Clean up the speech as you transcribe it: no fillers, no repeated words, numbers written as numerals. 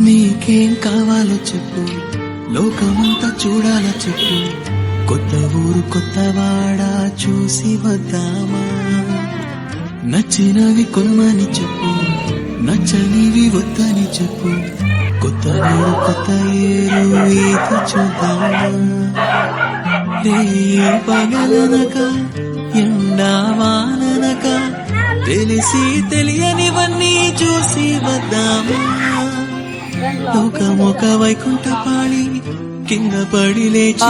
నీకేం కావాలో చెప్పు, లోకమంతా చూడాలో చెప్పు, కొత్త ఊరు కొత్త వాడ చూసి వద్దామా. నచ్చినవి కొనమని చెప్పు, నచ్చనివి వద్దని చెప్పు, కొత్త ఊరు కొత్త ఏరు ఈత చూద్దామా. పగలనక ఎండా వాననక తెలిసి తెలియనివన్నీ చూసి వద్దామా. లోకమొక వైకుంఠ పాళి కింద పడి లేచి